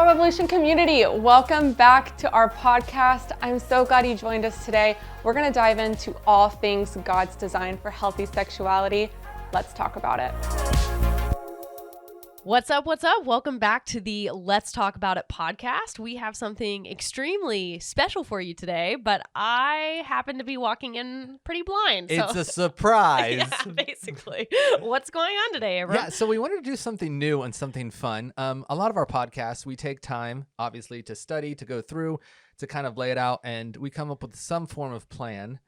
Revolution community, welcome back to our podcast. I'm so glad you joined us today. We're going to dive into all things God's design for healthy sexuality. Let's talk about it. What's up? What's up? Welcome back to the Let's Talk About It podcast. We have something extremely special for you today, but I happen to be walking in pretty blind. It's a surprise. Yeah, basically. What's going on today, Abram? Yeah, so we wanted to do something new and something fun. A lot of our podcasts, we take time, obviously, to study, to go through, to kind of lay it out, and we come up with some form of plan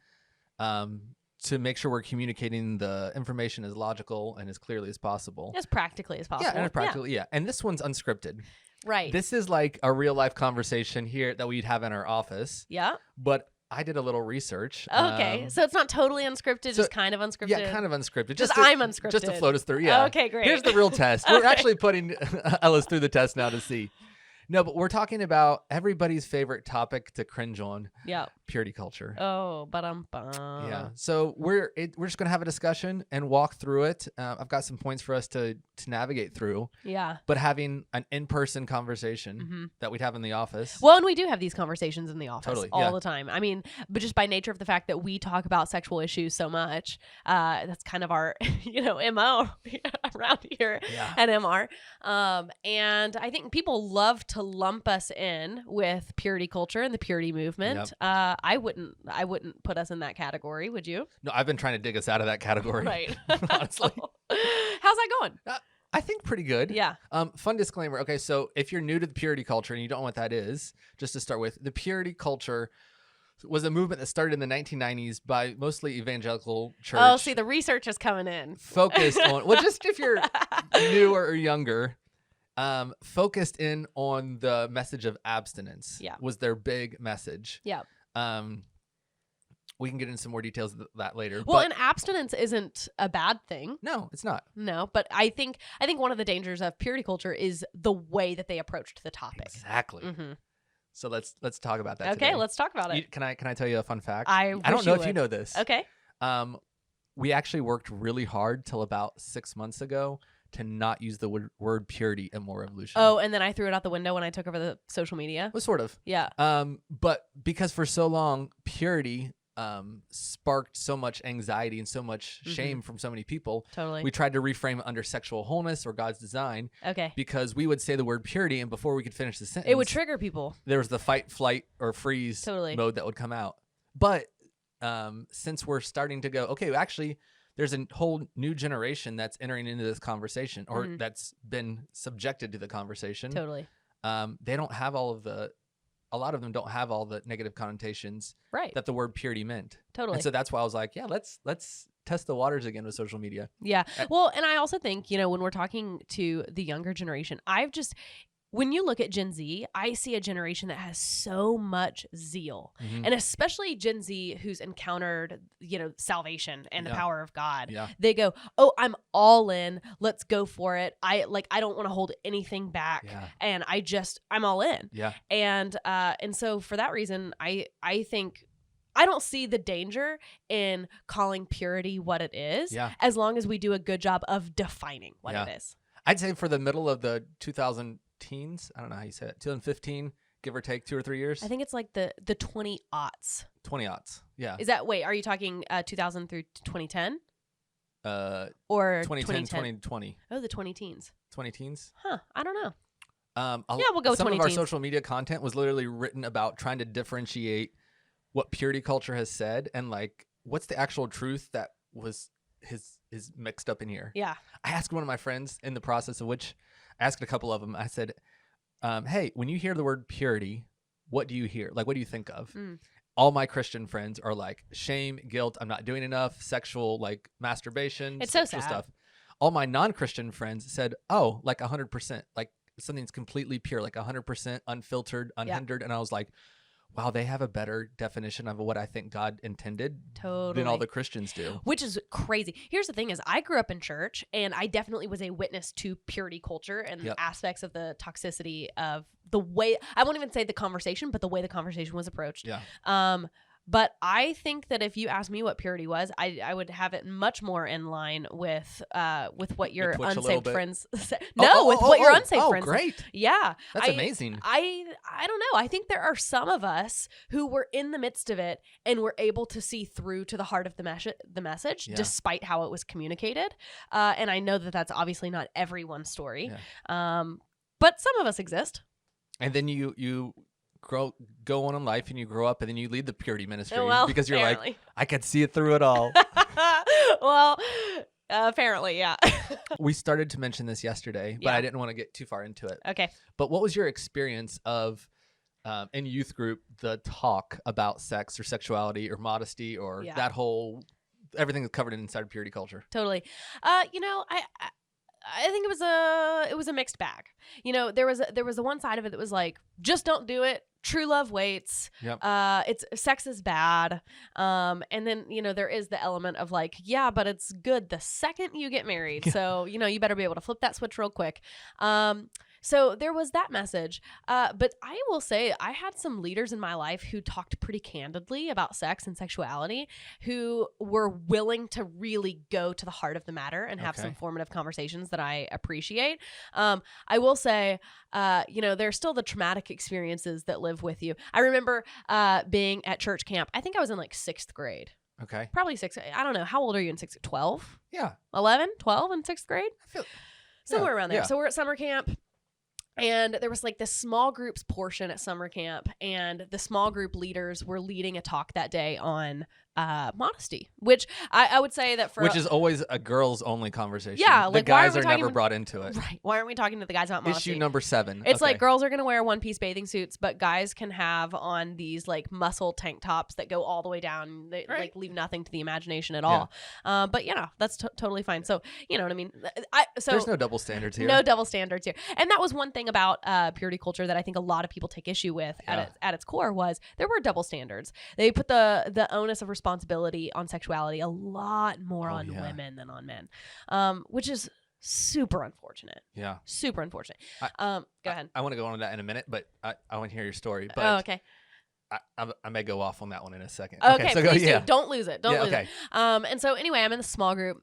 to make sure we're communicating the information as logical and as clearly as possible. As practically as possible. Yeah, and as practically, yeah. And this one's unscripted. Right. This is like a real life conversation here that we'd have in our office. Yeah. But I did a little research. Okay. So it's not totally unscripted, just kind of unscripted. Yeah, kind of unscripted. I'm unscripted. Just to float us through. Yeah. Okay, great. Here's the real test. We're actually putting Ellis through the test now to see. No, but we're talking about everybody's favorite topic to cringe on. Yeah. Purity culture. Oh, but Yeah. So we're just gonna have a discussion and walk through it. I've got some points for us to navigate through. Yeah. But having an in-person conversation that we'd have in the office. Well, and we do have these conversations in the office all yeah. the time. I mean, but just by nature of the fact that we talk about sexual issues so much, that's kind of our, MO around here at MR. And I think people love to lump us in with purity culture and the purity movement. Yep. I wouldn't put us in that category, would you? No, I've been trying to dig us out of that category. Right. Honestly. How's that going? I think pretty good. Yeah. Fun disclaimer. Okay, so if you're new to the purity culture and you don't know what that is, just to start with, the purity culture was a movement that started in the 1990s by mostly evangelical church. Oh, see, the research is coming in. Focused on, well, just if you're newer or younger, focused in on the message of abstinence. Yeah. Was their big message. Yeah. We can get into some more details of that later. Well, and abstinence isn't a bad thing. No, it's not. No, but I think one of the dangers of purity culture is the way that they approached the topic. Exactly. Mm-hmm. So let's talk about that. Okay, today. let's talk about it. Can I tell you a fun fact? I don't know if you know this. Okay. We actually worked really hard till about 6 months ago to not use the word purity in More Revolution. Oh, and then I threw it out the window when I took over the social media. Well, sort of. Yeah. But because for so long, purity sparked so much anxiety and so much shame from so many people. Totally. We tried to reframe it under sexual wholeness or God's design. Okay. Because we would say the word purity, and before we could finish the sentence, it would trigger people. There was the fight, flight, or freeze mode that would come out. But since we're starting to go, okay, actually, there's a whole new generation that's entering into this conversation or that's been subjected to the conversation. Totally. They don't have a lot of them don't have all the negative connotations that the word purity meant. Totally. And so that's why I was like, yeah, let's test the waters again with social media. Yeah. Well, and I also think, when we're talking to the younger generation, when you look at Gen Z, I see a generation that has so much zeal, and especially Gen Z who's encountered, salvation and the power of God. Yeah. They go, "Oh, I'm all in. Let's go for it. I don't want to hold anything back, and I'm all in." Yeah. And so for that reason, I think I don't see the danger in calling purity what it is, as long as we do a good job of defining what it is. I'd say for the middle of the 2000 teens, I don't know how you say it, 2015, give or take 2 or 3 years. I think it's like the 20 aughts. 20 aughts, yeah. Is that, are you talking 2000 through 2010? Or 2010, 2020. Oh, the 20 teens. 20 teens? Huh, I don't know. We'll go 20 Some of our social media content was literally written about trying to differentiate what purity culture has said and what's the actual truth that is mixed up in here. Yeah. I asked one of my friends in the process of which I asked a couple of them. I said, hey, when you hear the word purity, what do you hear? What do you think of? All my Christian friends are like shame, guilt. I'm not doing enough, sexual, masturbation. It's so sad. Stuff. All my non-Christian friends said, oh, 100%, something's completely pure, 100% unfiltered, unhindered. And I was like, wow, they have a better definition of what I think God intended than all the Christians do. Which is crazy. Here's the thing is I grew up in church and I definitely was a witness to purity culture and the aspects of the toxicity of the way, I won't even say the conversation, but the way the conversation was approached. Yeah. But I think that if you ask me what purity was, I would have it much more in line with what your unsaved friends say. With what your unsaved friends say. Great. Yeah. That's amazing. I don't know. I think there are some of us who were in the midst of it and were able to see through to the heart of the message, despite how it was communicated. And I know that that's obviously not everyone's story. Yeah. But some of us exist. And then you go on in life and you grow up and then you lead the purity ministry because you're apparently. like, I could see it through it all. Well, apparently, yeah. We started to mention this yesterday, but I didn't want to get too far into it. Okay. But what was your experience of in youth group, the talk about sex or sexuality or modesty or that whole everything that's covered inside of purity culture? Totally. I think it was a mixed bag. There was the one side of it that was like, just don't do it. True love waits. Yep. Sex is bad. And then, there is the element of like, yeah, but it's good the second you get married. So, you better be able to flip that switch real quick. So there was that message. But I will say I had some leaders in my life who talked pretty candidly about sex and sexuality, who were willing to really go to the heart of the matter and have some formative conversations that I appreciate. I will say, there's still the traumatic experiences that live with you. I remember being at church camp. I think I was in like 6th grade. Okay. Probably 6th. I don't know. How old are you in 6th? 12? Yeah. 11? 12 in 6th grade? Somewhere around there. Yeah. So we're at summer camp. And there was like this small groups portion at summer camp, and the small group leaders were leading a talk that day on modesty, which I would say that which is always a girls only conversation. Yeah, the like, guys are never brought into it. Right? Why aren't we talking to the guys about modesty? Issue number 7. It's like girls are gonna wear one-piece bathing suits, but guys can have on these like muscle tank tops that go all the way down. They like leave nothing to the imagination at all. But that's totally fine. So you know what I mean. There's no double standards here. No double standards here. And that was one thing about purity culture that I think a lot of people take issue with at its core was there were double standards. They put the onus of responsibility on sexuality a lot more on women than on men, which is super unfortunate. Yeah. Super unfortunate. Go ahead. I want to go on to that in a minute, but I want to hear your story. But okay. I may go off on that one in a second. Okay, so please do. Don't lose it. Don't lose it. And so anyway, I'm in the small group.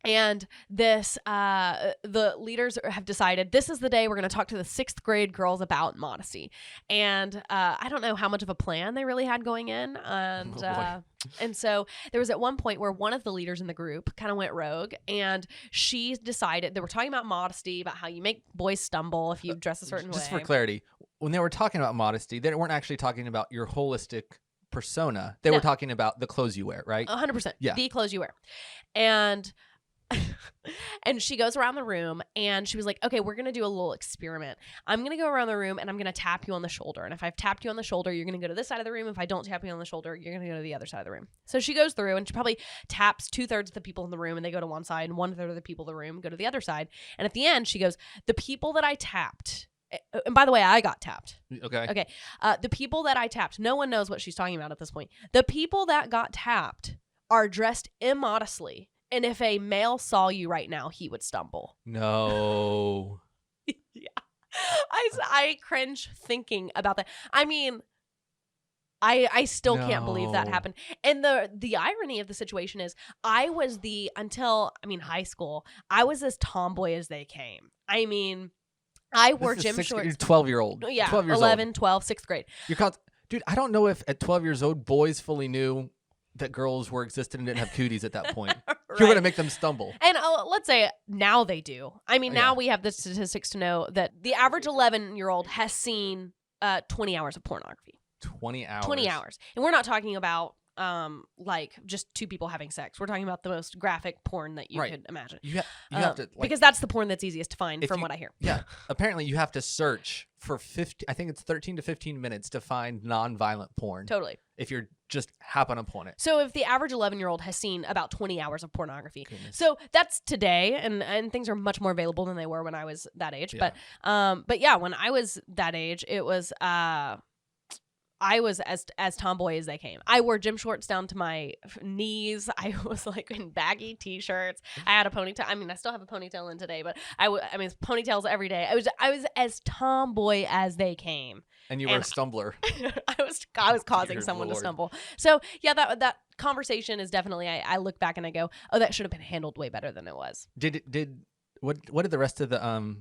And this, the leaders have decided this is the day we're going to talk to the 6th grade girls about modesty. And I don't know how much of a plan they really had going in. And so there was at one point where one of the leaders in the group kind of went rogue, and she decided they were talking about modesty, about how you make boys stumble if you dress a certain way. Just for clarity, when they were talking about modesty, they weren't actually talking about your holistic persona. They were talking about the clothes you wear, right? 100%. Yeah. The clothes you wear. And she goes around the room and she was like, okay, we're going to do a little experiment. I'm going to go around the room and I'm going to tap you on the shoulder. And if I've tapped you on the shoulder, you're going to go to this side of the room. If I don't tap you on the shoulder, you're going to go to the other side of the room. So she goes through and she probably taps 2/3 of the people in the room and they go to one side, and 1/3 of the people in the room go to the other side. And at the end, she goes, the people that I tapped, and by the way, I got tapped. Okay. The people that I tapped, no one knows what she's talking about at this point. The people that got tapped are dressed immodestly. And if a male saw you right now, he would stumble. No. Yeah. I cringe thinking about that. I mean, I still can't believe that happened. And the irony of the situation is I was until high school, I was as tomboy as they came. I mean, I wore gym shorts. You're 12-year-old. Yeah, 12 years 11, old. 12, 6th grade. Dude, I don't know if at 12 years old, boys fully knew that girls were existed and didn't have cooties at that point. Right. You're going to make them stumble. And let's say now they do. I mean, now we have the statistics to know that the average 11-year-old has seen 20 hours of pornography. 20 hours. 20 hours. And we're not talking about like just two people having sex. We're talking about the most graphic porn that you could imagine. You have to, because that's the porn that's easiest to find from what I hear. Yeah. Apparently you have to search for 13 to 15 minutes to find non-violent porn. Totally. If you're just happen upon it. So if the average 11-year-old has seen about 20 hours of pornography. Goodness. So that's today, and things are much more available than they were when I was that age. Yeah. But yeah, when I was that age, it was I was as tomboy as they came. I wore gym shorts down to my knees. I was like in baggy t-shirts. I had a ponytail. I mean, I still have a ponytail in today, but I mean, ponytails every day. I was as tomboy as they came. And you were a stumbler. I was causing Dear someone Lord. to stumble. So yeah, that conversation is definitely. I look back and I go, oh, that should have been handled way better than it was. What did the rest of the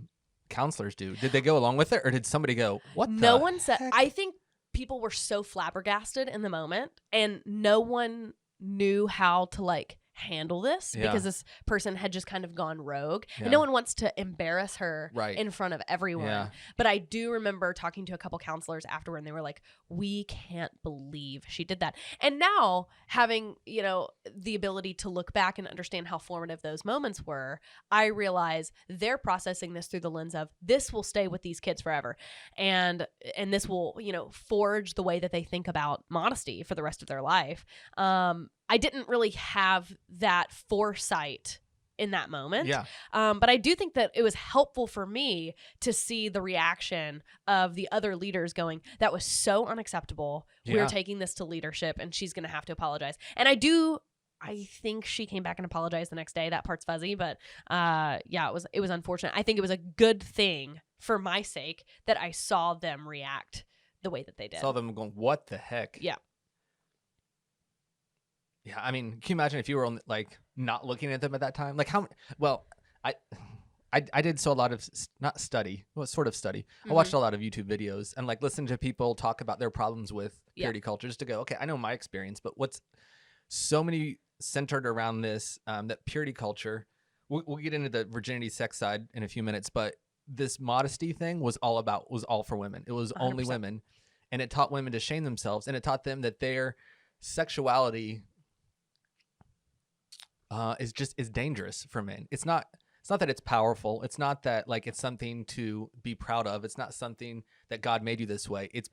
counselors do? Did they go along with it, or did somebody go, what? No one said. I think people were so flabbergasted in the moment, and no one knew how to like handle this because this person had just kind of gone rogue, and no one wants to embarrass her in front of everyone. Yeah. But I do remember talking to a couple counselors afterward, and they were like, we can't believe she did that. And now having, the ability to look back and understand how formative those moments were, I realize they're processing this through the lens of this will stay with these kids forever. And this will, forge the way that they think about modesty for the rest of their life. I didn't really have that foresight in that moment. Yeah. But I do think that it was helpful for me to see the reaction of the other leaders going, that was so unacceptable. Yeah. We're taking this to leadership and she's going to have to apologize. And I think she came back and apologized the next day. That part's fuzzy, but it was unfortunate. I think it was a good thing for my sake that I saw them react the way that they did. Saw them going, what the heck? Yeah. Yeah, I mean, can you imagine if you were like not looking at them at that time? Like I did a lot of sort of study. I watched a lot of YouTube videos and like listened to people talk about their problems with purity cultures to go, okay, I know my experience, but what's so many centered around this, that purity culture. We'll get into the virginity sex side in a few minutes, but this modesty thing was all for women. It was 100%. Only women, and it taught women to shame themselves, and it taught them that their sexuality is dangerous for men. It's not that it's powerful. It's not that like it's something to be proud of. It's not something that God made you this way. It's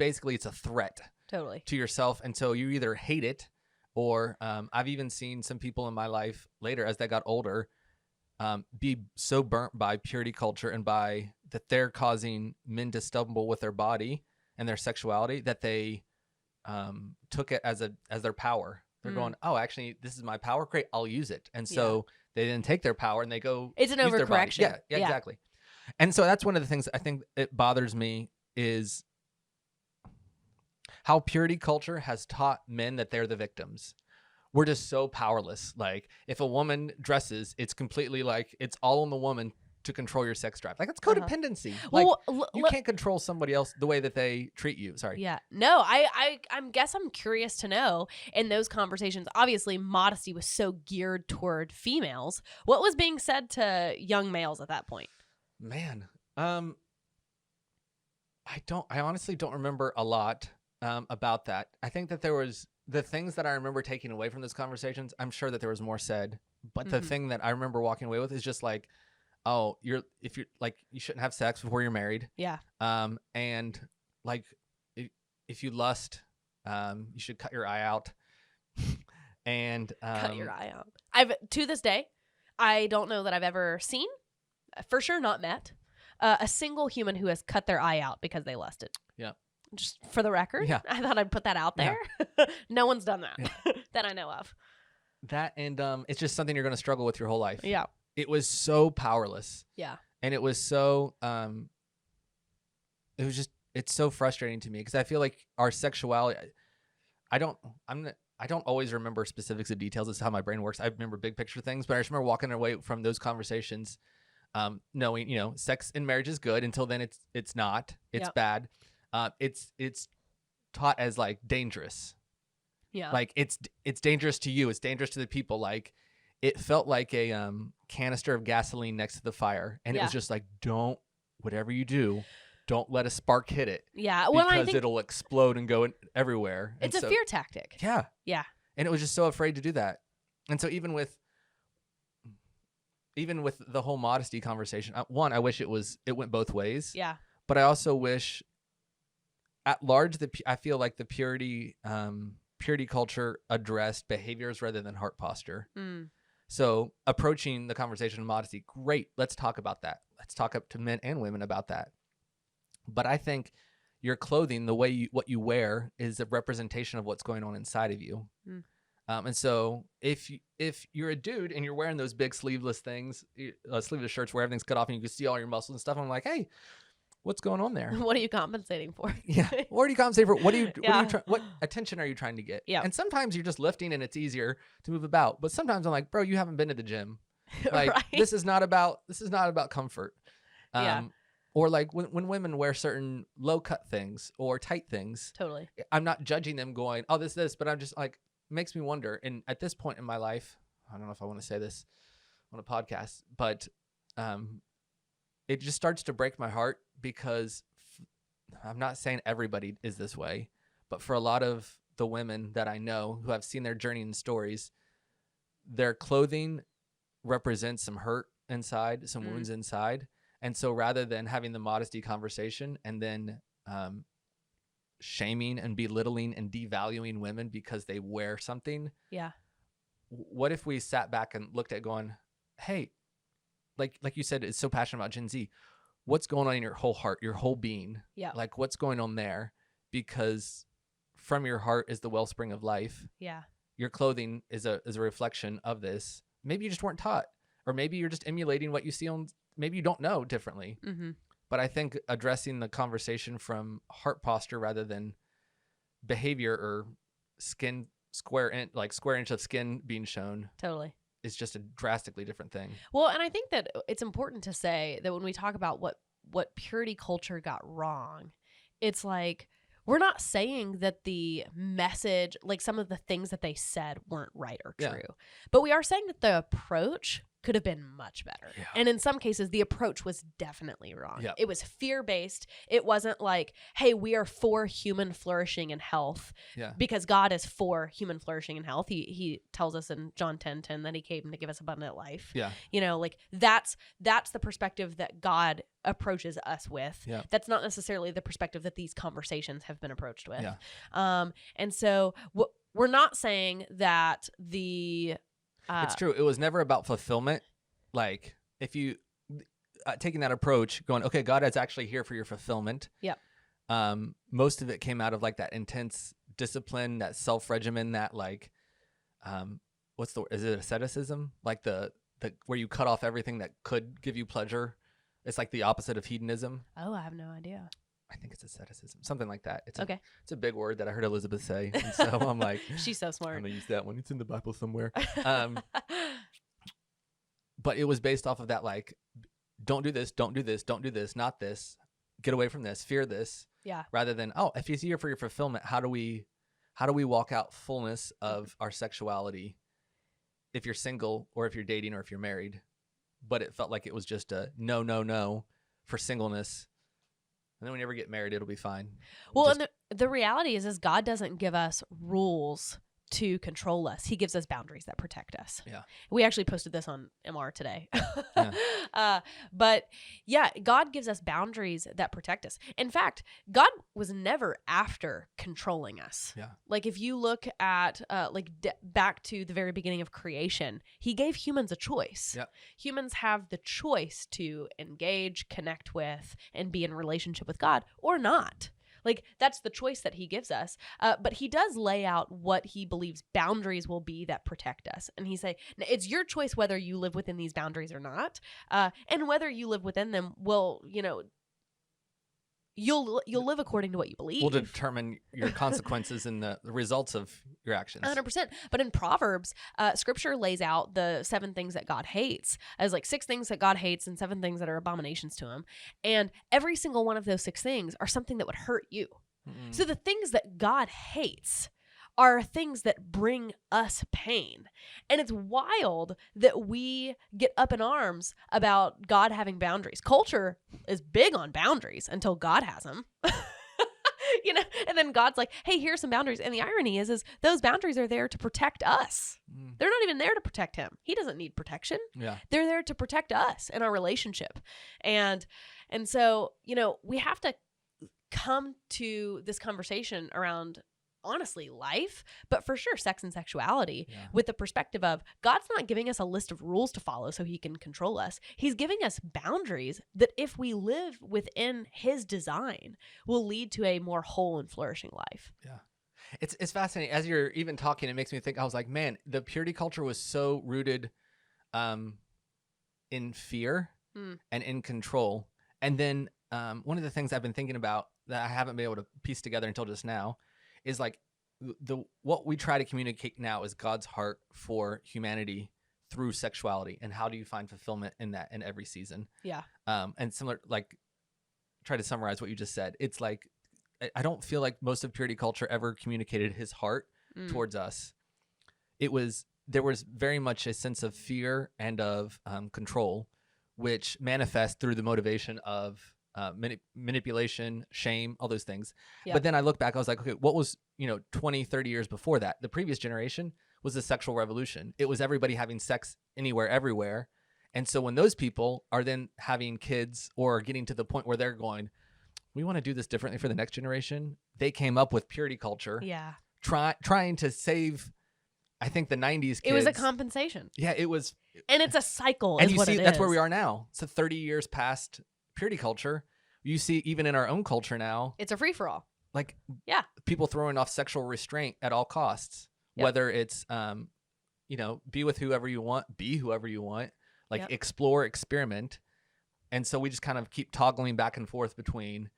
a threat totally to yourself. And so you either hate it or I've even seen some people in my life later as they got older be so burnt by purity culture and by that they're causing men to stumble with their body and their sexuality that they took it as their power. They're going, oh, actually, this is my power. Great, I'll use it. And so they didn't take their power and they go. It's an overcorrection. Yeah, exactly. And so that's one of the things I think it bothers me is how purity culture has taught men that they're the victims. We're just so powerless. Like if a woman dresses, it's completely like it's all on the woman to control your sex drive. Like that's codependency. Well, you can't control somebody else the way that they treat you. Sorry. Yeah. No, I guess I'm curious to know in those conversations, obviously modesty was so geared toward females. What was being said to young males at that point? Man, I honestly don't remember a lot about that. I think that there was the things that I remember taking away from those conversations. I'm sure that there was more said, but the thing that I remember walking away with is just like, oh, you shouldn't have sex before you're married. Yeah. And like, if you lust, you should cut your eye out. And cut your eye out. To this day, I don't know that I've ever seen, for sure not met, a single human who has cut their eye out because they lusted. Yeah. Just for the record, I thought I'd put that out there. Yeah. No one's done that that I know of. That and it's just something you're going to struggle with your whole life. Yeah. It was so powerless. Yeah. And it was so, it's so frustrating to me because I feel like our sexuality, I don't always remember specifics of details. It's how my brain works. I remember big picture things, but I just remember walking away from those conversations, knowing, sex in marriage is good. Until then it's not, it's bad. It's taught as like dangerous. Yeah. Like it's dangerous to you. It's dangerous to the people. Like, it felt like a canister of gasoline next to the fire. And it was just like, whatever you do, don't let a spark hit it. Yeah. Well, because it'll explode and go everywhere. It's a fear tactic. Yeah. Yeah. And it was just so afraid to do that. And so even with the whole modesty conversation, one, I wish it went both ways. Yeah. But I also wish at large, I feel like the purity culture addressed behaviors rather than heart posture. Mm. So approaching the conversation of modesty, great. Let's talk about that. Let's talk up to men and women about that. But I think your clothing, the way what you wear is a representation of what's going on inside of you. And so if you're a dude and you're wearing those big sleeveless things, sleeveless shirts where everything's cut off and you can see all your muscles and stuff, I'm like, hey, what's going on there? What are you compensating for? Yeah. What are you compensating for? What attention are you trying to get? Yeah. And sometimes you're just lifting and it's easier to move about. But sometimes I'm like, bro, you haven't been to the gym. Like Right. this is not about comfort. Yeah. Or like when women wear certain low cut things or tight things, Totally. I'm not judging them going, oh, this, but I'm just like, makes me wonder. And at this point in my life, I don't know if I want to say this on a podcast, but it just starts to break my heart because I'm not saying everybody is this way, but for a lot of the women that I know who have seen their journey and stories, their clothing represents some hurt inside, some wounds inside. And so rather than having the modesty conversation and then shaming and belittling and devaluing women because they wear something, Yeah. what if we sat back and looked at going, hey, like you said, it's so passionate about Gen Z. What's going on in your whole heart, your whole being? Yeah. Like what's going on there? Because from your heart is the wellspring of life. Yeah. Your clothing is a reflection of this. Maybe you just weren't taught, or maybe you're just emulating what you see on. Maybe you don't know differently. But I think addressing the conversation from heart posture rather than behavior or square inch of skin being shown. Totally. Is just a drastically different thing. Well, and I think that it's important to say that when we talk about what purity culture got wrong, it's like we're not saying that the message, like some of the things that they said weren't right or true, but we are saying that the approach could have been much better. Yeah. And in some cases, the approach was definitely wrong. Yep. It was fear-based. It wasn't like, hey, we are for human flourishing and health because God is for human flourishing and health. He tells us in John 10:10 that he came to give us abundant life. Yeah. You know, like that's the perspective that God approaches us with. Yeah. That's not necessarily the perspective that these conversations have been approached with. Yeah. And so we're not saying that the... it's true. It was never about fulfillment. Like if you taking that approach going, okay, God is actually here for your fulfillment. Yep. Most of it came out of like that intense discipline, that self-regimen, that like, is it asceticism? Like the where you cut off everything that could give you pleasure. It's like the opposite of hedonism. Oh, I have no idea. I think it's asceticism, something like that. It's okay. It's a big word that I heard Elizabeth say, and so I'm like, she's so smart. I'm gonna use that one. It's in the Bible somewhere. But it was based off of that, like, don't do this, don't do this, don't do this, not this. Get away from this, fear this. Yeah. Rather than, oh, if he's here for your fulfillment, how do we walk out fullness of our sexuality? If you're single, or if you're dating, or if you're married, but it felt like it was just a no for singleness. And then when you ever get married, it'll be fine. Well, and the reality is God doesn't give us rules to control us. He gives us boundaries that protect us. Yeah. We actually posted this on MR today. Yeah. But yeah, God gives us boundaries that protect us. In fact, God was never after controlling us. Yeah. Like if you look at back to the very beginning of creation, he gave humans a choice. Yep. Humans have the choice to engage, connect with, and be in relationship with God or not. Like that's the choice that he gives us. But he does lay out what he believes boundaries will be that protect us. And he say, it's your choice whether you live within these boundaries or not. And whether you live within them will, you'll live according to what you believe. Will determine your consequences and the results of your actions. 100%. But in Proverbs, scripture lays out the 7 things that God hates as like 6 things that God hates and 7 things that are abominations to him. And every single one of those 6 things are something that would hurt you. Mm-hmm. So the things that God hates are things that bring us pain. And it's wild that we get up in arms about God having boundaries. Culture is big on boundaries until God has them. And then God's like, hey, here's some boundaries. And the irony is those boundaries are there to protect us. They're not even there to protect him. He doesn't need protection. Yeah. They're there to protect us in our relationship. And so, we have to come to this conversation around honestly life, but for sure sex and sexuality Yeah. with the perspective of God's not giving us a list of rules to follow so he can control us. He's giving us boundaries that if we live within his design will lead to a more whole and flourishing life. Yeah. It's fascinating. As you're even talking, it makes me think, I was like, man, the purity culture was so rooted in fear and in control. And then one of the things I've been thinking about that I haven't been able to piece together until just now is like what we try to communicate now is God's heart for humanity through sexuality, and how do you find fulfillment in that in every season? Yeah. And similar, like, try to summarize what you just said. It's like, I don't feel like most of purity culture ever communicated his heart towards us. There was very much a sense of fear and of control, which manifests through the motivation of manipulation, shame, all those things. Yep. But then I look back, I was like, okay, what was, 20, 30 years before that? The previous generation was the sexual revolution. It was everybody having sex anywhere, everywhere. And so when those people are then having kids or getting to the point where they're going, we want to do this differently for the next generation, they came up with purity culture. Yeah. Trying to save, I think, the 90s kids. It was a compensation. Yeah, it was. And it's a cycle. And is you what see, it that's is. where we are now. So 30 years past purity culture, you see even in our own culture now, It's a free for all. like, Yeah. people throwing off sexual restraint at all costs, Yep. whether it's, be with whoever you want, be whoever you want, like Yep. explore, experiment. And so we just kind of keep toggling back and forth between,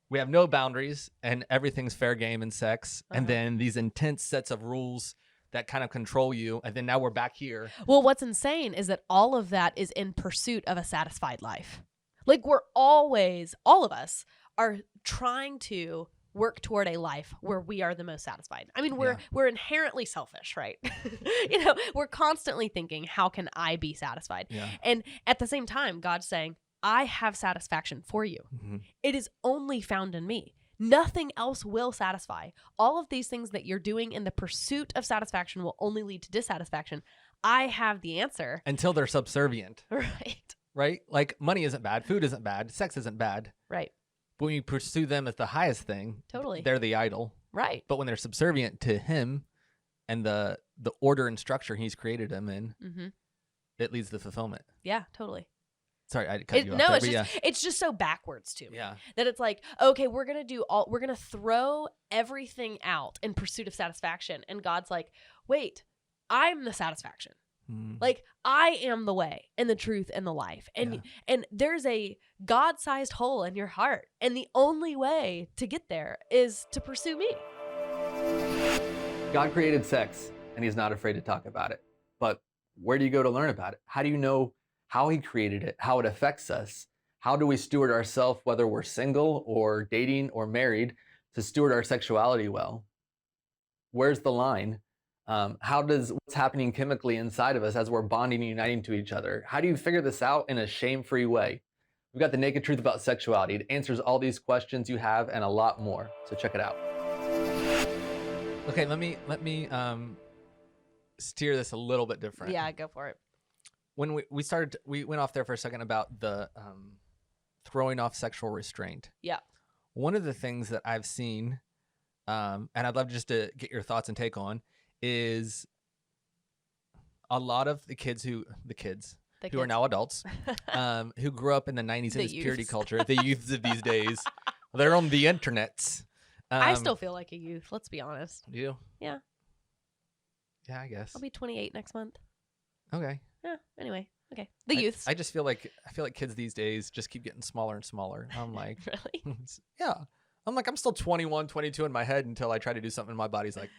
we have no boundaries and everything's fair game in sex. And then these intense sets of rules that kind of control you. And then now we're back here. Well, what's insane is that all of that is in pursuit of a satisfied life. Like we're always, all of us are trying to work toward a life where we are the most satisfied. I mean, we're inherently selfish, right? We're constantly thinking, how can I be satisfied? Yeah. And at the same time, God's saying, I have satisfaction for you. Mm-hmm. It is only found in me. Nothing else will satisfy. All of these things that you're doing in the pursuit of satisfaction will only lead to dissatisfaction. I have the answer. Until they're subservient, Right. right? Like, money isn't bad, food isn't bad, sex isn't bad. Right. But when you pursue them as the highest thing, Totally. they're the idol. Right. But when they're subservient to him and the order and structure he's created them in, Mm-hmm. it leads to fulfillment. Yeah, totally. Sorry, I cut you off No, there, it's but just it's just so backwards to me. yeah. That it's like, okay, we're gonna throw everything out in pursuit of satisfaction. And God's like, wait, I'm the satisfaction. Like I am the way and the truth and the life. And there's a God-sized hole in your heart. And the only way to get there is to pursue me. God created sex, and he's not afraid to talk about it. But where do you go to learn about it? How do you know how he created it, how it affects us? How do we steward ourselves, whether we're single or dating or married, to steward our sexuality well? Where's the line? How does what's happening chemically inside of us as we're bonding and uniting to each other? How do you figure this out in a shame-free way? We've got the naked truth about sexuality. It answers all these questions you have and a lot more. So check it out. Okay, let me steer this a little bit different. Yeah, go for it. When we went off there for a second about the throwing off sexual restraint. Yeah. One of the things that I've seen, and I'd love just to get your thoughts and take on, is a lot of the kids who are now adults, who grew up in the 90s in this purity culture, the youths of these days, they're on the internets. I still feel like a youth, let's be honest. Do you? Yeah. Yeah, I guess. I'll be 28 next month. Okay. Yeah, anyway. Okay. The youths. I just feel like kids these days just keep getting smaller and smaller. I'm like, really? Yeah. I'm still 21, 22 in my head until I try to do something and my body's like,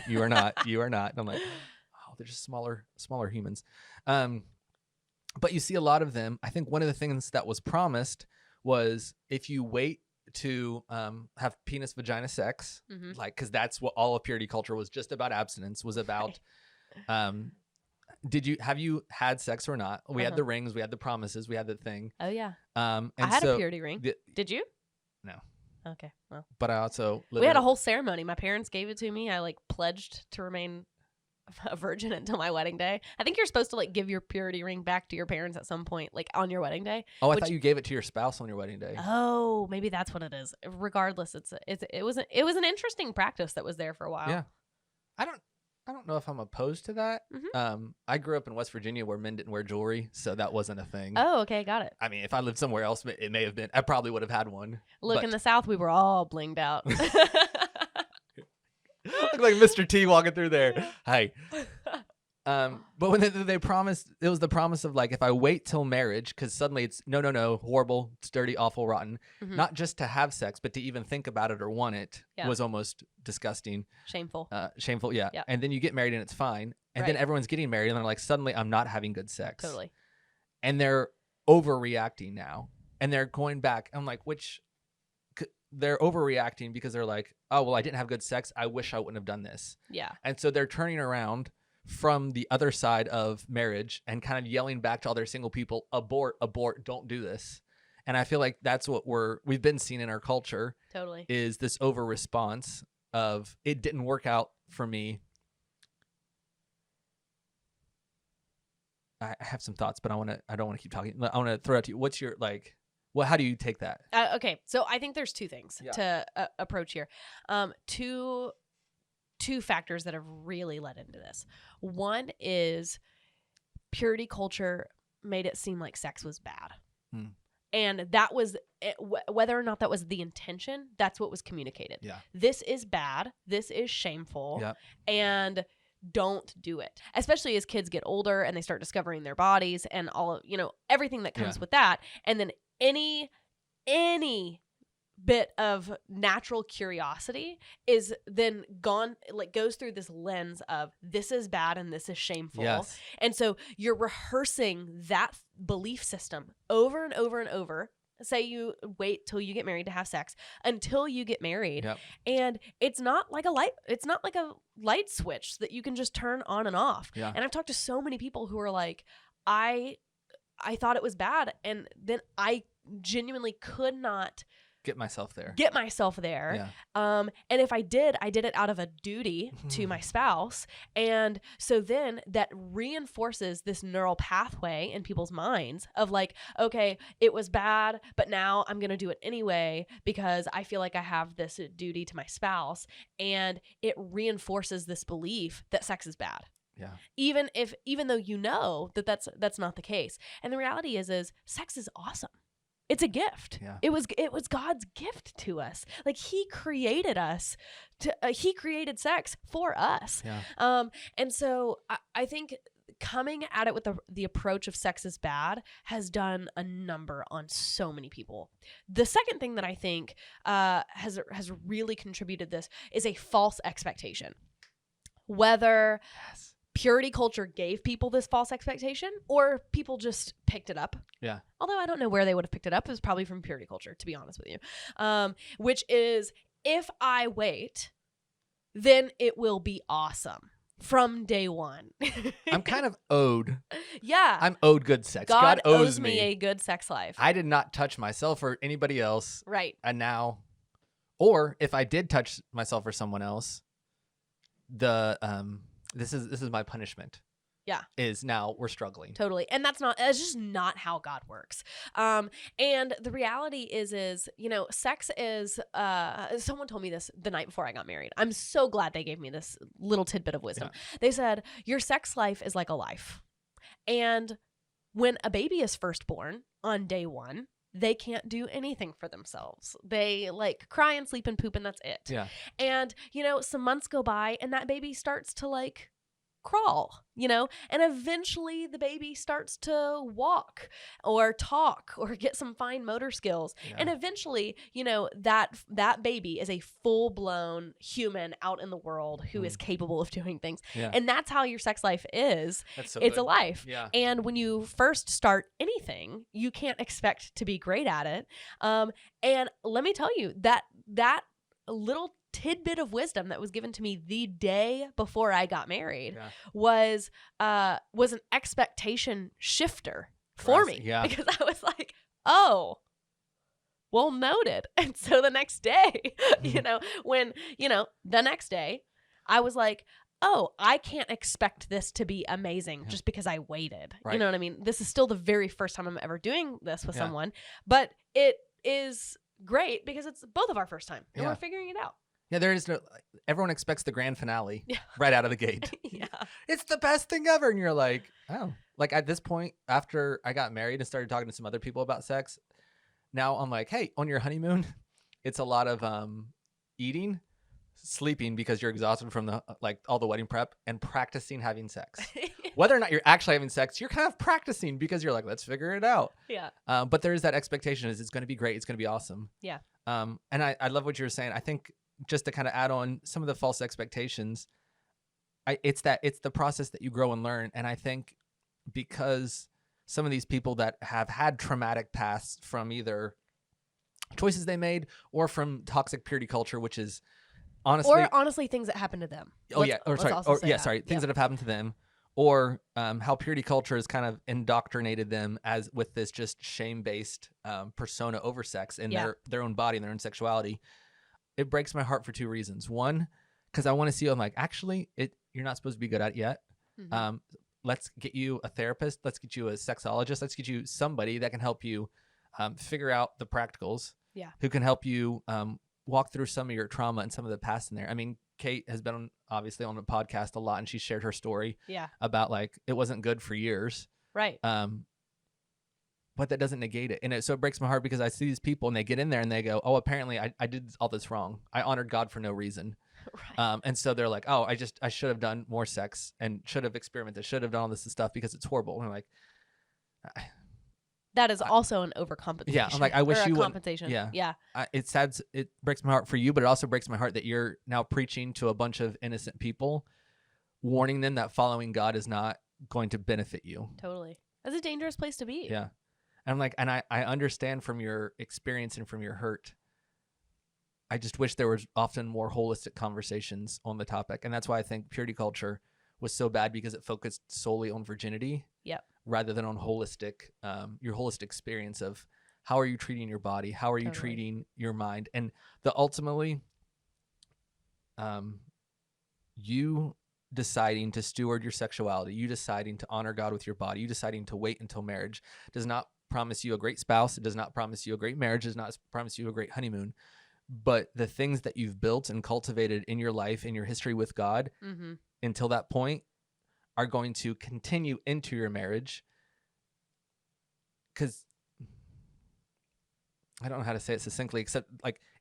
you are not, you are not. And I'm like, oh, they're just smaller humans. But you see a lot of them. I think one of the things that was promised was if you wait to have penis vagina sex, like, because that's what all of purity culture was just about. Abstinence was about. Have you had sex or not? We had the rings, we had the promises, we had the thing. Oh yeah. And I had a purity ring. Did you? No. Okay. Well. But I also We had a whole ceremony. My parents gave it to me. I pledged to remain a virgin until my wedding day. I think you're supposed to like give your purity ring back to your parents at some point, like on your wedding day. Oh, I thought you gave it to your spouse on your wedding day. Oh, maybe that's what it is. Regardless, it was an interesting practice that was there for a while. Yeah. I don't know if I'm opposed to that. Mm-hmm. I grew up in West Virginia where men didn't wear jewelry, so that wasn't a thing. Oh, okay, got it. I mean, if I lived somewhere else, it may have been. I probably would have had one. Look, in the South, we were all blinged out. Look like Mr. T walking through there. Hi. But when they promised, it was the promise of like, if I wait till marriage, because suddenly it's no, horrible, it's dirty, awful, rotten. Mm-hmm. Not just to have sex, but to even think about it or want it was almost disgusting. Shameful. Shameful, yeah. Yep. And then you get married and it's fine. And then everyone's getting married and they're like, suddenly I'm not having good sex. Totally. And they're overreacting now. And they're going back. I'm like, they're overreacting because they're like, oh, well, I didn't have good sex. I wish I wouldn't have done this. Yeah. And so they're turning around from the other side of marriage and kind of yelling back to all their single people, abort, don't do this. And I feel like that's what we've been seeing in our culture. Totally. Is this over response of it didn't work out for me. I have some thoughts, but I don't want to keep talking. I want to throw it to you. What's your how do you take that? Okay. So I think there's two things to approach here. Two factors that have really led into this. One is purity culture made it seem like sex was bad. And that was, whether or not that was the intention, that's what was communicated. Yeah. This is bad. This is shameful. Yep. And don't do it. Especially as kids get older and they start discovering their bodies and all of, everything that comes with that. And then any bit of natural curiosity is then gone, like goes through this lens of this is bad and this is shameful. Yes. And so you're rehearsing that belief system over and over and over. Say you wait till you get married to have sex until you get married. Yep. And it's not like a light switch that you can just turn on and off. Yeah. And I've talked to so many people who are like, I thought it was bad. And then I genuinely could not get myself there. Yeah. And if I did it out of a duty to my spouse. And so then that reinforces this neural pathway in people's minds of like, okay, it was bad, but now I'm going to do it anyway because I feel like I have this duty to my spouse. And it reinforces this belief that sex is bad. Yeah. Even though that's not the case. And the reality is sex is awesome. It's a gift. Yeah. It was God's gift to us. Like he created us he created sex for us. Yeah. And so I think coming at it with the approach of sex is bad has done a number on so many people. The second thing that I think has really contributed this is a false expectation. Whether purity culture gave people this false expectation or people just picked it up. Yeah. Although I don't know where they would have picked it up. It was probably from purity culture, to be honest with you. Which is, if I wait, then it will be awesome from day one. I'm kind of owed. Yeah. I'm owed good sex. God owes me a good sex life. I did not touch myself or anybody else. Right. And now, or if I did touch myself or someone else, this is my punishment. Yeah. Is now we're struggling. Totally. And it's just not how God works. And the reality is, sex is, someone told me this the night before I got married. I'm so glad they gave me this little tidbit of wisdom. Yeah. They said, your sex life is like a life. And when a baby is first born on day one, they can't do anything for themselves. They like cry and sleep and poop and that's it. Yeah. And, some months go by and that baby starts to like crawl, and eventually the baby starts to walk or talk or get some fine motor skills. Yeah. And eventually, that baby is a full-blown human out in the world who is capable of doing things. Yeah. And that's how your sex life is. It's good. A life. Yeah. And when you first start anything, you can't expect to be great at it. And let me tell you that little tidbit of wisdom that was given to me the day before I got married was an expectation shifter for me. Yeah. Because I was like, oh, well, noted. And so the next day, the next day I was like, oh, I can't expect this to be amazing just because I waited. Right. You know what I mean? This is still the very first time I'm ever doing this with Yeah. someone, but it is great because it's both of our first time and Yeah. we're figuring it out. Yeah, there is no. Everyone expects the grand finale Yeah. right out of the gate. Yeah. It's the best thing ever, and you're like, oh. Like at this point, after I got married and started talking to some other people about sex, now I'm like, hey, on your honeymoon, it's a lot of eating, sleeping because you're exhausted from the all the wedding prep, and practicing having sex. Whether or not you're actually having sex, you're kind of practicing because you're like, let's figure it out. Yeah. But there is that expectation is it's going to be great. It's going to be awesome. Yeah. And I love what you were saying. I think just to kind of add on some of the false expectations, it's the process that you grow and learn. And I think because some of these people that have had traumatic pasts from either choices they made or from toxic purity culture, which is honestly things that happen to them. things Things that have happened to them, or how purity culture has kind of indoctrinated them as with this just shame-based persona over sex and their own body and their own sexuality. It breaks my heart for two reasons. One, because I want to see, I'm like, actually, you're not supposed to be good at it yet. Mm-hmm. Let's get you a therapist. Let's get you a sexologist. Let's get you somebody that can help you figure out the practicals. Yeah. Who can help you walk through some of your trauma and some of the past in there. I mean, Kate has been obviously on the podcast a lot, and she shared her story about it wasn't good for years. Right. But that doesn't negate it. And so it breaks my heart because I see these people and they get in there and they go, oh, apparently I did all this wrong. I honored God for no reason. Right. And so they're like, oh, I should have done more sex and should have experimented, should have done all this stuff because it's horrible. And I'm like, that is also an overcompensation. Yeah. I'm like, I wish you would. Compensation. Yeah. Yeah. It's sad. It breaks my heart for you, but it also breaks my heart that you're now preaching to a bunch of innocent people, warning them that following God is not going to benefit you. Totally. That's a dangerous place to be. Yeah. And I'm like, and I understand from your experience and from your hurt. I just wish there was often more holistic conversations on the topic. And that's why I think purity culture was so bad, because it focused solely on virginity. Yep. Rather than on your holistic experience of how are you treating your body? How are you treating your mind? And ultimately, you deciding to steward your sexuality, you deciding to honor God with your body, you deciding to wait until marriage does not promise you a great spouse. It does not promise you a great marriage. It does not promise you a great honeymoon. But the things that you've built and cultivated in your life, in your history with God, until that point, are going to continue into your marriage. Because I don't know how to say it succinctly, except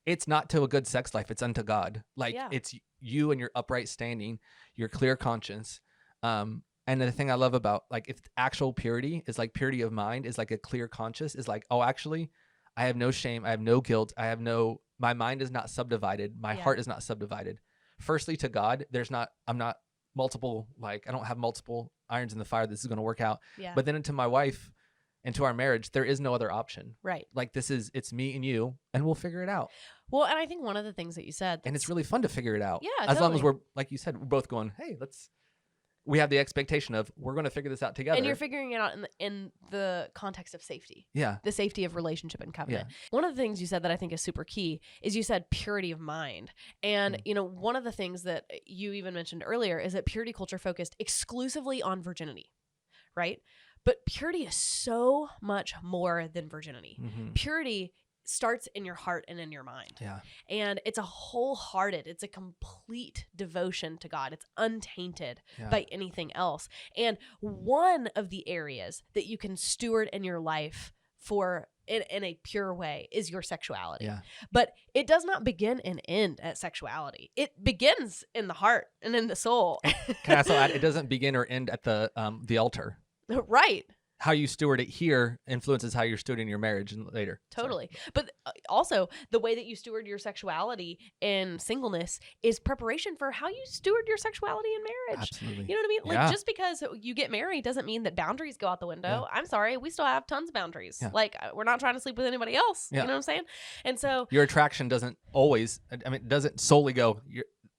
it's not to a good sex life. It's unto God. It's you and your upright standing, your clear conscience. And the thing I love about if actual purity is purity of mind is a clear conscience is oh, actually, I have no shame. I have no guilt. My mind is not subdivided. My heart is not subdivided. Firstly, to God, I'm not multiple, I don't have multiple irons in the fire. This is going to work out. Yeah. But then into my wife and to our marriage, there is no other option. Right. It's me and you, and we'll figure it out. Well, and I think one of the things that you said, and it's really fun to figure it out. Yeah. As long as we're, like you said, we're both going, hey, we have the expectation of we're going to figure this out together. And you're figuring it out in the context of safety. Yeah. The safety of relationship and covenant. Yeah. One of the things you said that I think is super key is you said purity of mind. And, one of the things that you even mentioned earlier is that purity culture focused exclusively on virginity, right? But purity is so much more than virginity. Mm-hmm. Purity starts in your heart and in your mind. Yeah. And it's it's a complete devotion to God. It's untainted by anything else. And one of the areas that you can steward in your life in a pure way is your sexuality. Yeah. But it does not begin and end at sexuality. It begins in the heart and in the soul. Can I also add, it doesn't begin or end at the altar. Right. How you steward it here influences how you're stewarding your marriage later. Totally. Sorry. But also the way that you steward your sexuality in singleness is preparation for how you steward your sexuality in marriage. Absolutely. You know what I mean? Just because you get married doesn't mean that boundaries go out the window. Yeah. I'm sorry. We still have tons of boundaries. Yeah. We're not trying to sleep with anybody else. Yeah. You know what I'm saying? And so your attraction doesn't solely go,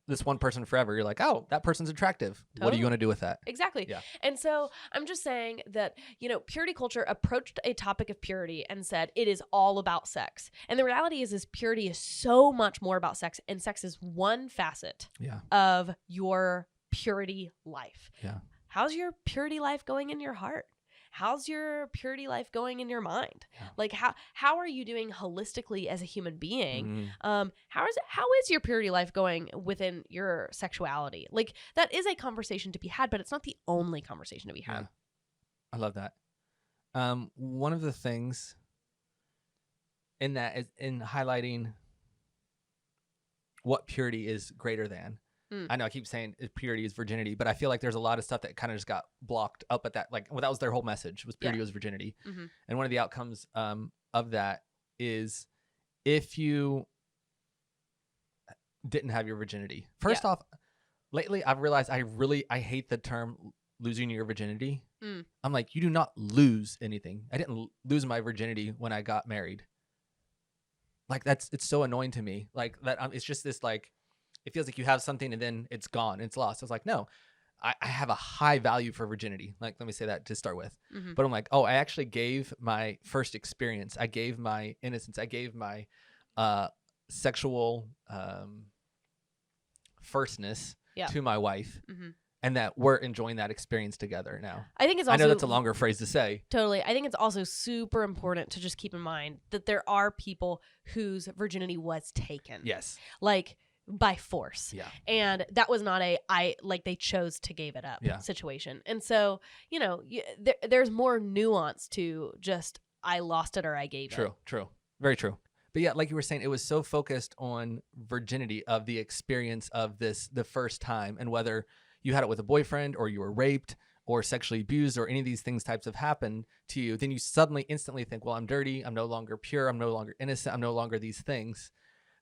this one person forever. You're like, oh, that person's attractive. Totally. What are you going to do with that? Exactly. Yeah. And so I'm just saying that, purity culture approached a topic of purity and said it is all about sex. And the reality is purity is so much more about sex. And sex is one facet of your purity life. Yeah. How's your purity life going in your heart? How's your purity life going in your mind? Yeah. Like how are you doing holistically as a human being? Mm. How is your purity life going within your sexuality? Like that is a conversation to be had, but it's not the only conversation to be had. Yeah. I love that. One of the things in that is in highlighting what purity is greater than. I know I keep saying purity is virginity, but I feel like there's a lot of stuff that kind of just got blocked up at that. Like, well, that was their whole message, was purity was virginity. Mm-hmm. And one of the outcomes of that is if you didn't have your virginity. First off, lately I've realized I hate the term losing your virginity. I'm like, you do not lose anything. I didn't lose my virginity when I got married. Like it's so annoying to me. Like that, it's just this like, it feels like you have something and then it's gone, it's lost. I was like, no, I have a high value for virginity. Like, let me say that to start with. Mm-hmm. But I'm like, oh, I actually gave my first experience. I gave my innocence. I gave my sexual firstness to my wife. Mm-hmm. And that we're enjoying that experience together now. I think it's also, I know that's a longer phrase to say. Totally. I think it's also super important to just keep in mind that there are people whose virginity was taken. Yes. Like by force. Yeah. And that was not they chose to give it up situation. And so, there's more nuance to just, I lost it or I gave it. True. Very true. But yeah, like you were saying, it was so focused on virginity of the experience of this, the first time, and whether you had it with a boyfriend or you were raped or sexually abused or any of these things types have happened to you, then you suddenly instantly think, well, I'm dirty. I'm no longer pure. I'm no longer innocent. I'm no longer these things.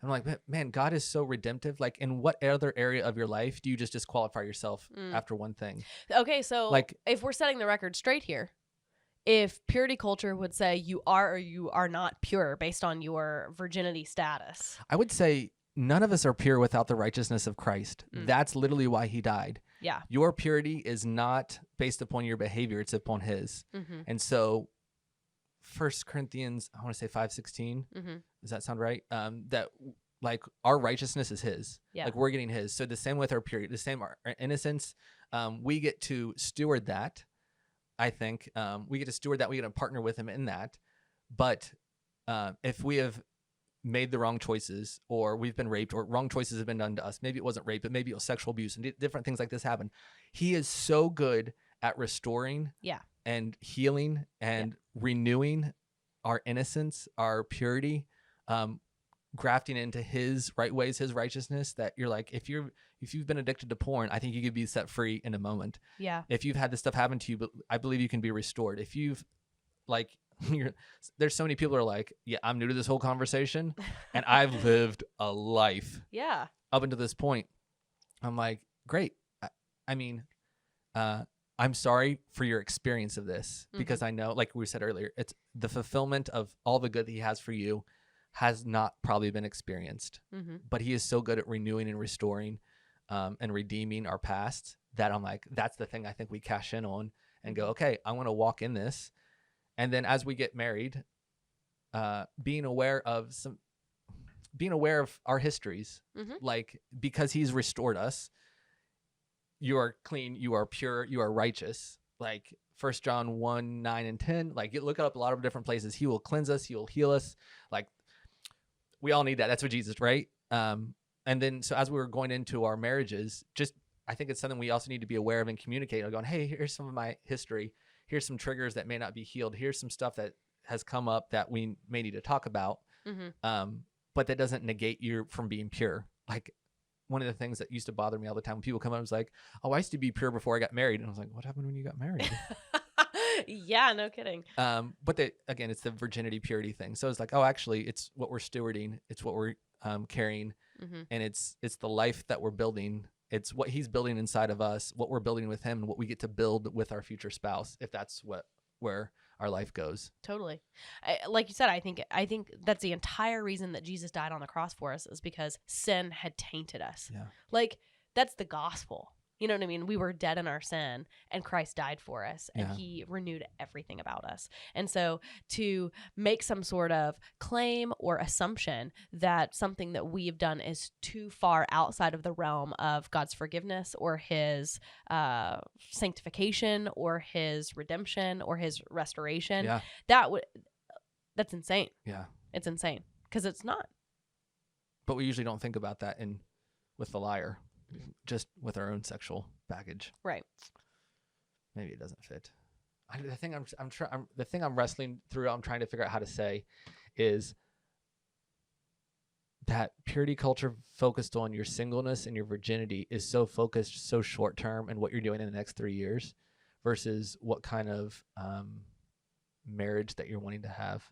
I'm like, man, God is so redemptive. Like, in what other area of your life do you just disqualify yourself after one thing? Okay, so like, if we're setting the record straight here, if purity culture would say you are or you are not pure based on your virginity status, I would say none of us are pure without the righteousness of Christ. That's literally why he died. Yeah. Your purity is not based upon your behavior. It's upon his. Mm-hmm. And so 1 Corinthians, I want to say 5:16. Mm-hmm. Does that sound right? That like our righteousness is his. Yeah. Like we're getting his. So the same with our purity, the same our innocence. We get to steward that. I think we get to steward that. We get to partner with him in that. But if we have made the wrong choices, or we've been raped, or wrong choices have been done to us, maybe it wasn't rape, but maybe it was sexual abuse, and different things like this happen. He is so good at restoring and healing and renewing our innocence, our purity, grafting into his right ways, his righteousness, that you're like, if you've been addicted to porn, I think you could be set free in a moment. Yeah. If you've had this stuff happen to you, but I believe you can be restored. If you've like, there's so many people who are like, yeah, I'm new to this whole conversation and I've lived a life up until this point. I'm like, great. I mean, I'm sorry for your experience of this, because I know, like we said earlier, it's the fulfillment of all the good that he has for you has not probably been experienced, but he is so good at renewing and restoring and redeeming our past that I'm like, that's the thing I think we cash in on and go, okay, I want to walk in this. And then as we get married, being aware of our histories, like, because he's restored us, you are clean, you are pure, you are righteous. Like 1 John 1:9-10, like you look up a lot of different places. He will cleanse us. He will heal us. Like we all need that. That's what Jesus, right? And then, so as we were going into our marriages, I think it's something we also need to be aware of and communicate. Like going, hey, here's some of my history. Here's some triggers that may not be healed. Here's some stuff that has come up that we may need to talk about. But that doesn't negate you from being pure. Like one of the things that used to bother me all the time when people come up, was like, oh, I used to be pure before I got married. And I was like, what happened when you got married? Yeah, no kidding. But again, it's the virginity purity thing. So it's like, oh, actually it's what we're stewarding. It's what we're carrying. And it's the life that we're building. It's what he's building inside of us, what we're building with him, and what we get to build with our future spouse, if that's where our life goes. Totally. Like you said, I think that's the entire reason that Jesus died on the cross for us, is because sin had tainted us. Yeah. Like, that's the gospel. You know what I mean? We were dead in our sin and Christ died for us and Yeah. he renewed everything about us. And so to make some sort of claim or assumption that something that we've done is too far outside of the realm of God's forgiveness or his sanctification or his redemption or his restoration, Yeah. that's insane. Yeah. It's insane because it's not. But we usually don't think about that with the liar, just with our own sexual baggage. Right. Maybe it doesn't fit. The thing I'm wrestling through, I'm trying to figure out how to say, is that purity culture focused on your singleness and your virginity is so focused, so short term, and what you're doing in the next 3 years, versus what kind of marriage that you're wanting to have.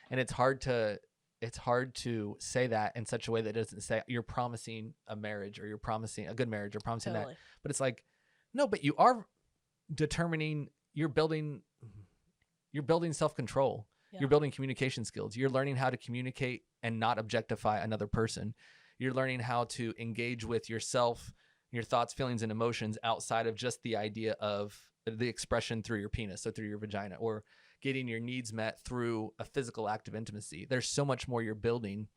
And it's hard to say that in such a way that doesn't say you're promising a marriage or you're promising a good marriage or promising that. But it's like, no, but you are determining, you're building self-control. Yeah. You're building communication skills. You're learning how to communicate and not objectify another person. You're learning how to engage with yourself, your thoughts, feelings, and emotions outside of just the idea of the expression through your penis, so through your vagina, or getting your needs met through a physical act of intimacy. There's so much more you're building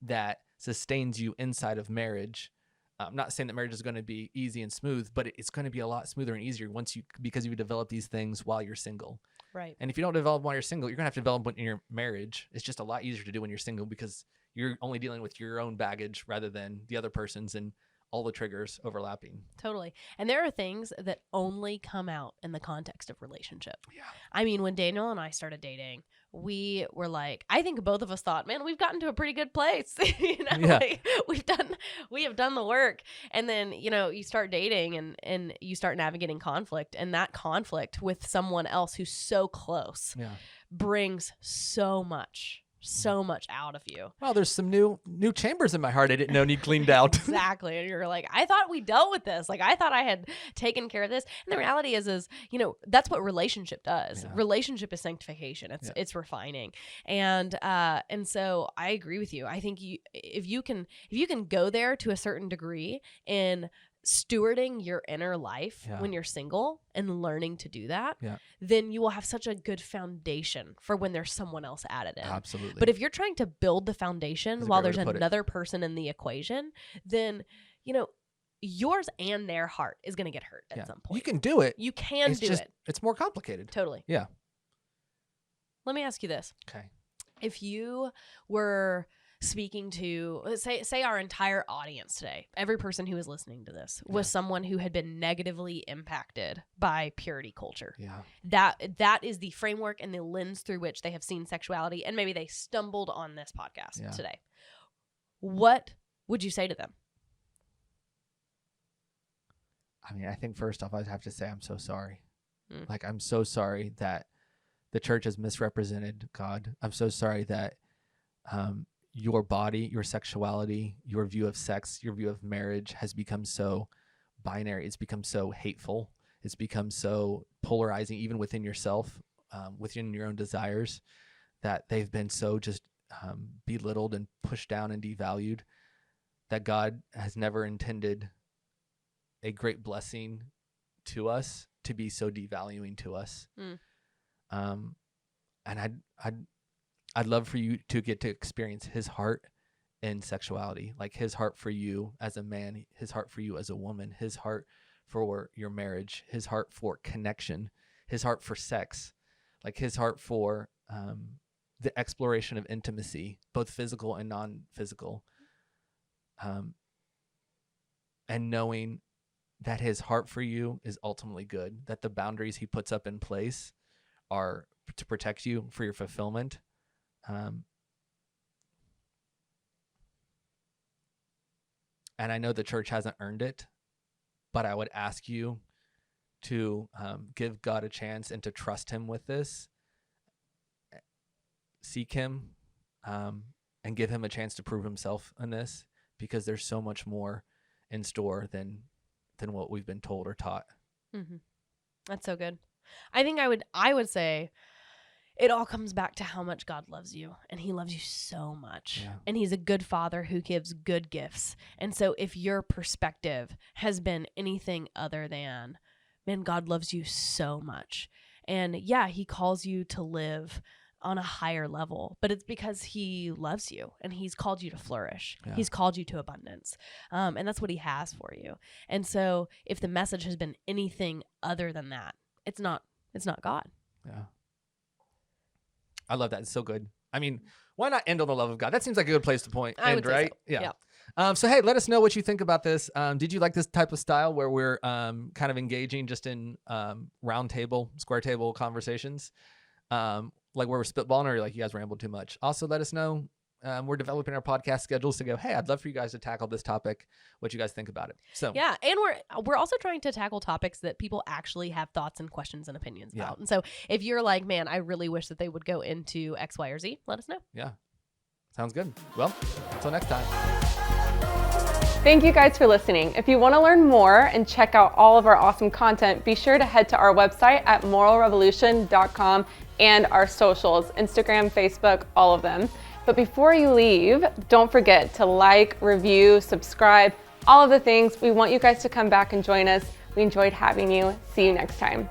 that sustains you inside of marriage. I'm not saying that marriage is going to be easy and smooth, but it's going to be a lot smoother and easier because you develop these things while you're single. Right. And if you don't develop while you're single, you're going to have to develop in your marriage. It's just a lot easier to do when you're single because you're only dealing with your own baggage rather than the other person's and all the triggers overlapping. Totally. And there are things that only come out in the context of relationship. Yeah. I mean, when Daniel and I started dating, we were like, I think both of us thought, man, we've gotten to a pretty good place. Like, we have done the work. And then, you start dating and you start navigating conflict, and that conflict with someone else who's so close brings so much out of you. Well, there's some new chambers in my heart I didn't know need cleaned out. Exactly. And you're like, I thought we dealt with this. Like, I thought I had taken care of this. And the reality is, that's what relationship does. Yeah. Relationship is sanctification. It's refining. And so I agree with you. I think if you can go there to a certain degree in stewarding your inner life when you're single and learning to do that, then you will have such a good foundation for when there's someone else added in. Absolutely. But if you're trying to build the foundation while there's another person in the equation, then, yours and their heart is going to get hurt at some point. You can do it. You can do it. It's more complicated. Totally. Yeah. Let me ask you this. Okay. If you were speaking to, say our entire audience today, every person who is listening to this was someone who had been negatively impacted by purity culture. Yeah. That is the framework and the lens through which they have seen sexuality, and maybe they stumbled on this podcast today. What would you say to them? I mean, I think first off, I'd have to say I'm so sorry. Like, I'm so sorry that the church has misrepresented God. I'm so sorry that your body, your sexuality, your view of sex, your view of marriage has become so binary. It's become so hateful. It's become so polarizing, even within yourself, within your own desires, that they've been so just belittled and pushed down and devalued, that God has never intended a great blessing to us to be so devaluing to us. And I'd love for you to get to experience his heart in sexuality, like his heart for you as a man, his heart for you as a woman, his heart for your marriage, his heart for connection, his heart for sex, like his heart for the exploration of intimacy, both physical and non-physical, and knowing that his heart for you is ultimately good, that the boundaries he puts up in place are to protect you for your fulfillment. And I know the church hasn't earned it, but I would ask you to give God a chance and to trust him with this. Seek him and give him a chance to prove himself in this, because there's so much more in store than what we've been told or taught. Mm-hmm. That's so good. I think I would say it all comes back to how much God loves you, and he loves you so much. Yeah. And he's a good father who gives good gifts. And so if your perspective has been anything other than, man, God loves you so much. And yeah, he calls you to live on a higher level, but it's because he loves you and he's called you to flourish. Yeah. He's called you to abundance. And that's what he has for you. And so if the message has been anything other than that, it's not God. Yeah. I love that. It's so good. I mean, why not end on the love of God? That seems like a good place to I would end, say right? so. Yeah. Yeah. So, hey, let us know what you think about this. Did you like this type of style where we're kind of engaging just in round table, square table conversations? Like where we're spitballing, or like you guys rambled too much? Also, let us know. We're developing our podcast schedules to go, hey, I'd love for you guys to tackle this topic. What you guys think about it? So yeah, and we're also trying to tackle topics that people actually have thoughts and questions and opinions about. And so if you're like, man, I really wish that they would go into X, Y, or Z, let us know. Yeah. Sounds good. Well, until next time. Thank you guys for listening. If you want to learn more and check out all of our awesome content, be sure to head to our website at moralrevolution.com and our socials, Instagram, Facebook, all of them. But before you leave, don't forget to like, review, subscribe, all of the things. We want you guys to come back and join us. We enjoyed having you. See you next time.